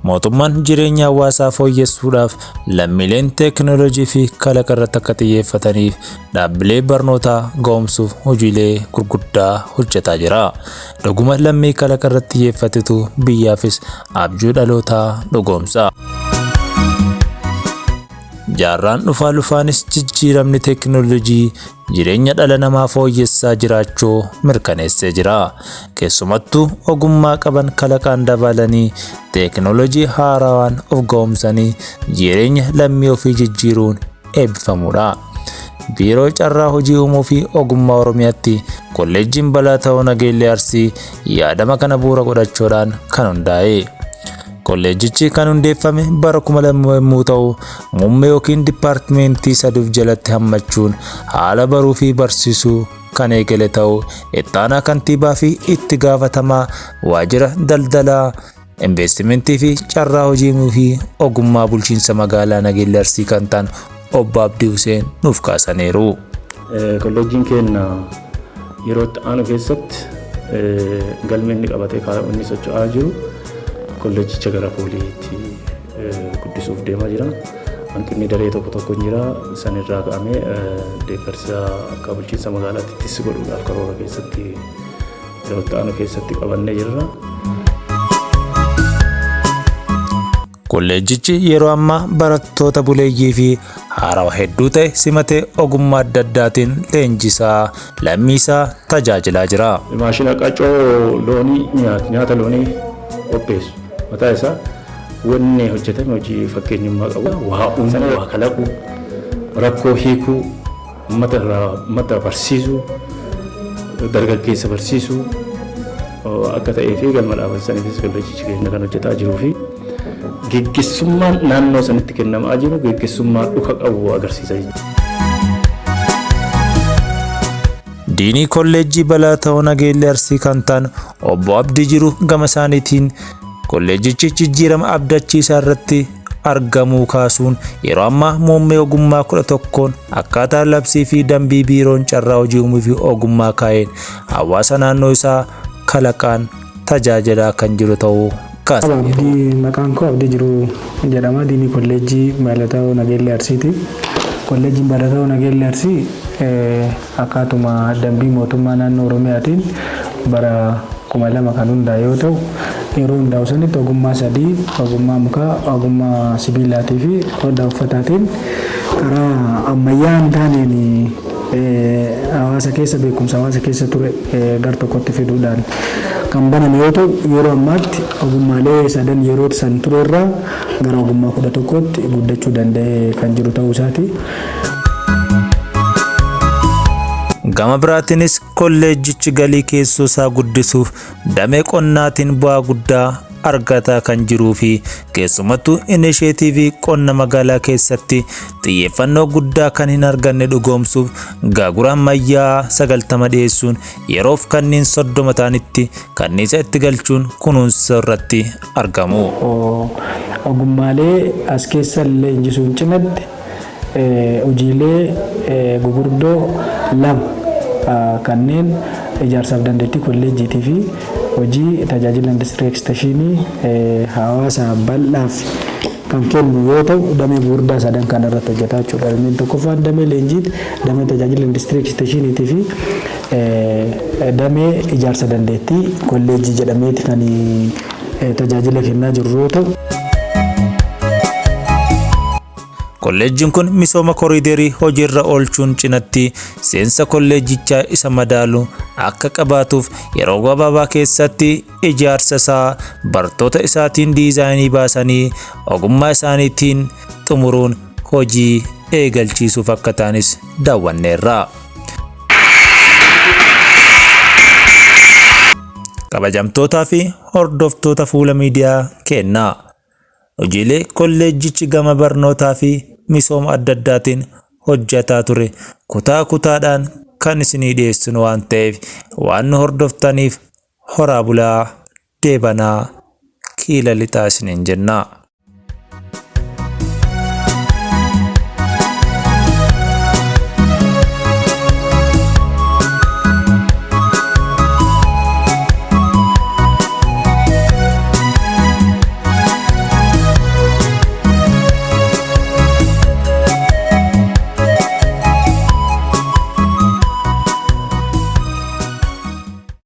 mootummaan jireenya hawaasaa fooyyessuudhaaf lammiileen teekinooloojii fi kalaqa irratti akka xiyyeeffataniif dhaabbilee barnootaa ga'umsuuf hojiilee gurguddaa hojjetaa jira. Dhuguma lammii kalaqa irratti xiyyeeffatetu biyyaafis abjuu dhalootaa dhugoomsa. Jaarraan dhufaa dhufaanis jijjiiramni teekinooloojii jireenya dhala namaa fooyyessaa jiraachuu mirkaneessee jira. Keessumattuu ogummaa qaban kalaqaan dabalanii teekinooloojii haarawaan of ga'umsanii jireenya lammii ofii jijjiiruun eebbifamuudha. Biiroo Carraa Hojii Uumuu fi Ogummaa Oromiyaatti Kolleejjiin Barataa Negelle Arsii yaadama kana bu'uura godhachuudhaan kan hundaa'e. Kolleejjichi kan hundeeffame bara 2000 yommuu ta'u, muummee yookiin dipaartimentii saduuf jalatti hammachuun haala baruu fi barsiisuu kan eegale ta'u, itti aanaa kantiibaa fi itti gaafatamaa waajjira daldalaa, investimentii fi carraa hojii fi ogummaa bulchiinsa magaalaa Negelle Arsii kan ta'an Obbo Abdii Huseen nuuf kaasaniiru. Kolleejjiin keenya yeroo itti aanu keessatti galmeen qabatee kaa'amanii socho'aa jiru. Kolleejjicha gara fuulduraatti guddisuuf deemaa jira. Hanqinni daree tokko jira. Sanirraa ka'amee deeggarsa akka bulchiinsa magaalaatti itti godhuudhaaf karoora keessatti yeroo itti aanu keessatti qabannee jirra. Kolleejjichi yeroo ammaa barattoota buleeyyii fi haarawaa hedduu ta'e simatee ogummaa adda addaatiin leenjisaa lammiisaa tajaajilaa jira. Maashina qacoo loonii nyaata loonii qopheessu. Mataa isaa wanni hojjetame hojii fakkeenyummaa qabu. Waa uumuu, waa kalaquu, rakkoo hiikuu, uummata barsiisuu, dargaggeessa barsiisuu akka ta'ee fi galma dhaabbataniifis kolleejjichi keenya kan hojjetaa jiruu fi geggeessummaan naannoo sanitti kennamaa jiru geggeessummaa dhuka qabu agarsiisa. Diinii Kolleejjii Barataa Negelle Arsii kan ta'an Obbo Abdii jiru gama isaaniitiin kolleejjichi jijjiirama abdachiisaa irratti argamuu kaasuun yeroo ammaa muummee ogummaa 11 akkaataa labsii fi dambii biiroon carraa hojii uumuu fi ogummaa kaa'een hawaasa naannoo isaa kalaqaan tajaajilaa kan jiru ta'uu kaasaniiru. Maqaan koo Abdii jiru jedhama. Diinii Kolleejjii Barataa Negelle Arsiiti. Kolleejjiin Barataa Negelle Arsii akkaatuma dambii mootummaa naannoo Oromiyaatiin bara 2000 kan hundaa'e yoo ta'u, yeroo hundaa'u sanitti ogummaa sadii, ogummaa mukaa, ogummaa sibiilaatii fi hodhaa uffataatiin karaa ammayyaa hin taaneen hawaasa keessa beekumsa hawaasa keessa ture gar tokkotti fiduudhaan kan baname yoo ta'u, yeroo ammaatti ogummaalee sadan yeroo san ture irraa gara ogummaa 11tti guddachuu danda'e kan jiru ta'uu isaati. Gama biraatiinis kolleejjichi galii keessoo isaa guddisuuf damee qonnaatiin bu'aa guddaa argataa kan jiruu fi keessumattuu inisheetiivii qonna magaalaa keessatti xiyyeeffannoo guddaa kan hin arganne dhugoomsuuf gaagura ammayyaa 90 dhiyeessuun yeroof kanneen 30 ta'anitti kanniisa itti galchuun kunuunsa irratti argamu. Ogummaalee as keessa leenjisuun cinatti hojiilee gurguddoo lama kanneen ijaarsaaf dandeettii kolleejjiitii fi hojii tajaajila industirii eksteeshinii hawaasa bal'aaf kan kennu yoo ta'u, damee gurguddaa sadan kan irratti hojjetaa jechuudha. Dameen tokkoffaan damee leenjiiti, damee tajaajila industirii eksteeshiniitii fi damee ijaarsa dandeettii kolleejjii jedhameeti kan tajaajila kennaa jiru yoo ta'u. Kolleejjiin kun misooma koriiderii hojiirra oolchuun cinatti seensa kolleejjichaa isa madaalu akka qabaatuuf yeroo gabaabaa keessatti ijaarsa isaa bartoota isaatiin diizaayinii baasanii ogummaa isaaniitiin xumuruun hojii eegalchiisuuf akka ta'anis daawwanneerra. Kabajamtootaa fi hordoftoota fuula miidiyaa keenyaa, hojiilee kolleejjichi gama barnootaa fi misooma adda addaatiin hojjetaa ture kutaa kutaadhaan kan isinii dhiyeessinu waan ta'eef waan nu hordoftaniif horaa bulaa deebanaa kiila lixaa isiniin jenna.